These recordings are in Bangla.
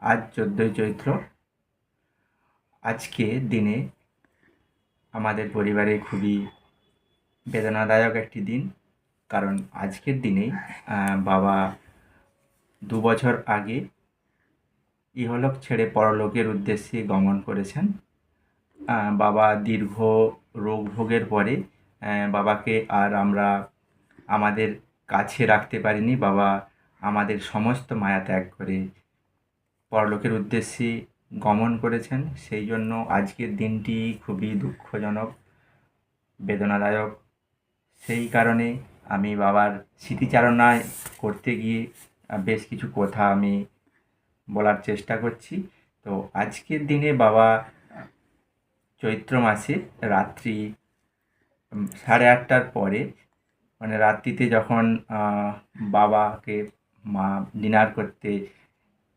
আজ 14ই চৈত্র। আজকে দিনে আমাদের পরিবারে খুবই বেদনাদায়ক একটি দিন। কারণ আজকের দিনেই বাবা 2 বছর আগে ইহলোক ছেড়ে পরলোকের উদ্দেশ্যে গমন করেছেন। বাবা দীর্ঘ রোগ ভোগের পরে বাবাকে আর আমরা আমাদের কাছে রাখতে পারিনি। বাবা আমাদের সমস্ত মায়া ত্যাগ করে পরলোকের উদ্দেশ্যে গমন করেছেন। সেই জন্য আজকের দিনটি খুবই দুঃখজনক, বেদনাদায়ক। সেই কারণে আমি বাবার স্মৃতিচারণায় করতে গিয়ে বেশ কিছু কথা আমি বলার চেষ্টা করছি। তো আজকের দিনে বাবা চৈত্র মাসে রাত্রি 8:30টার পরে, মানে রাত্রিতে যখন বাবাকে মা ডিনার করতে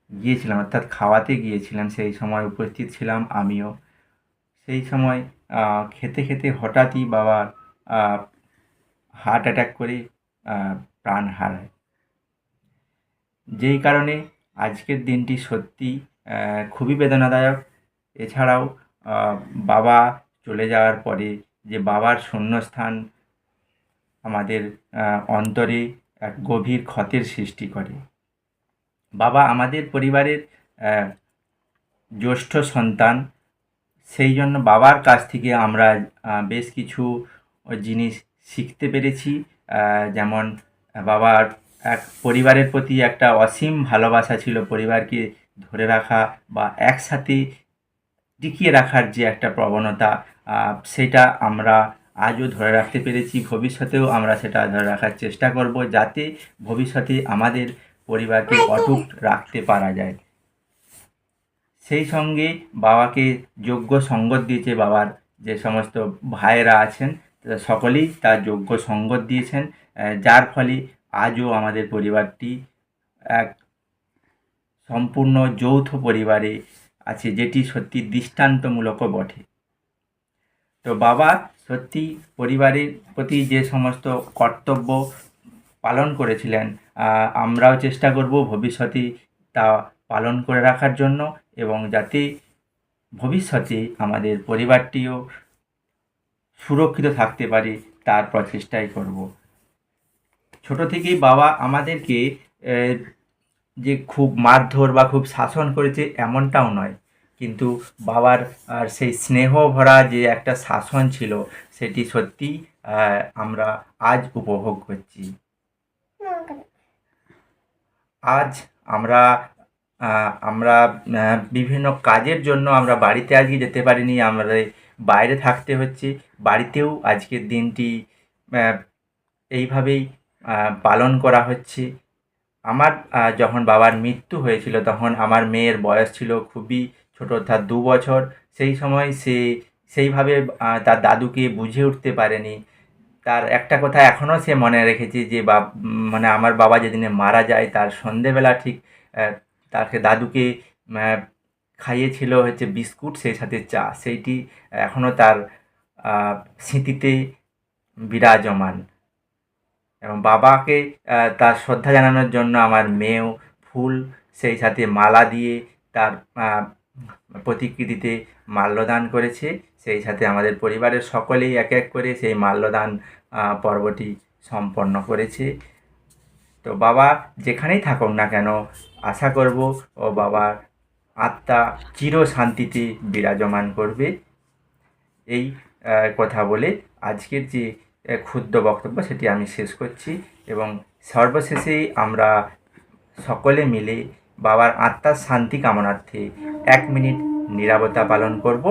গিয়েছিলাম, অর্থাৎ খাওয়াতে গিয়েছিলেন, সেই সময় উপস্থিত ছিলাম আমিও। সেই সময় খেতে খেতে হঠাৎই বাবার হার্ট অ্যাটাক করে প্রাণ হারায়। যেই কারণে আজকের দিনটি সত্যি খুবই বেদনাদায়ক। এছাড়াও বাবা চলে যাওয়ার পরে যে বাবার শূন্যস্থান আমাদের অন্তরে এক গভীর ক্ষতের সৃষ্টি করে। বাবা আমাদের পরিবারের জ্যেষ্ঠ সন্তান, সেই জন্য বাবার কাছ থেকে আমরা বেশ কিছু জিনিস শিখতে পেরেছি। যেমন বাবার এক পরিবারের প্রতি একটা অসীম ভালোবাসা ছিল। পরিবারকে ধরে রাখা বা একসাথে টিকিয়ে রাখার যে একটা প্রবণতা, সেটা আমরা আজও ধরে রাখতে পেরেছি। ভবিষ্যতেও আমরা সেটা ধরে রাখার চেষ্টা করব, যাতে ভবিষ্যতে আমাদের পরিবারকে অটুট রাখতে পারা যায়। সেই সঙ্গে বাবাকে যোগ্য সঙ্গত দিয়েছে। বাবার যে সমস্ত ভাইয়েরা আছেন সকলেই তার যোগ্য সঙ্গত দিয়েছেন, যার ফলে আজও আমাদের পরিবারটি এক সম্পূর্ণ যৌথ পরিবারে আছে, যেটি সত্যি দৃষ্টান্তমূলকও বটে। তো বাবা সত্যি পরিবারের প্রতি যে সমস্ত কর্তব্য পালন করেছিলেন, আমরাও চেষ্টা করব ভবিষ্যতে তা পালন করে রাখার জন্য, এবং যাতে ভবিষ্যতে আমাদের পরিবারটিও সুরক্ষিত থাকতে পারে তার প্রচেষ্টাই করব। ছোট থেকেই বাবা আমাদেরকে যে খুব মারধর বা খুব শাসন করেছে এমনটাও নয়, কিন্তু বাবার আর সেই স্নেহ ভরা যে একটা শাসন ছিল, সেটি সত্যি আমরা আজ উপভোগ করছি। আজ আমরা আমরা বিভিন্ন কাজের জন্য আমরা বাড়িতে আজকে যেতে পারিনি, আমাদের বাইরে থাকতে হচ্ছে। বাড়িতেও আজকের দিনটি এইভাবেই পালন করা হচ্ছে। আমার যখন বাবার মৃত্যু হয়েছিল তখন আমার মেয়ের বয়স ছিল খুবই ছোট, অর্থাৎ 2 বছর। সেই সময় সে সেইভাবে তার দাদুকে বুঝে উঠতে পারেনি। তার একটা কথা এখনও সে মনে রেখেছে যে মানে আমার বাবা যেদিনে মারা যায় তার সন্ধেবেলা ঠিক তাকে দাদুকে খাইয়েছিল হচ্ছে বিস্কুট, সেই সাথে চা। সেইটি এখনও তার স্মৃতিতে বিরাজমান। এবং বাবাকে তার শ্রদ্ধা জানানোর জন্য আমার মেয়েও ফুল, সেই সাথে মালা দিয়ে তার প্রতিকৃতিতে মাল্যদান করেছে। সেই সাথে আমাদের পরিবারের সকলেই এক এক করে সেই মাল্যদান পর্বটি সম্পন্ন করেছে। তো বাবা যেখানেই থাকুক না কেন, আশা করব ও বাবার আত্মা চির শান্তিতে বিরাজমান করবে। এই কথা বলে আজকের যে ক্ষুদ্র বক্তব্য সেটি আমি শেষ করছি, এবং সর্বশেষে আমরা সকলে মিলে বাবার আত্মার শান্তি কামনার্থে 1 মিনিট নীরবতা পালন করব,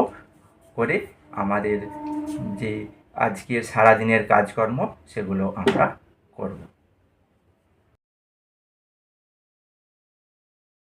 করে আমাদের যে আজকের সারাদিনের কাজকর্ম সেগুলো আমরা করব।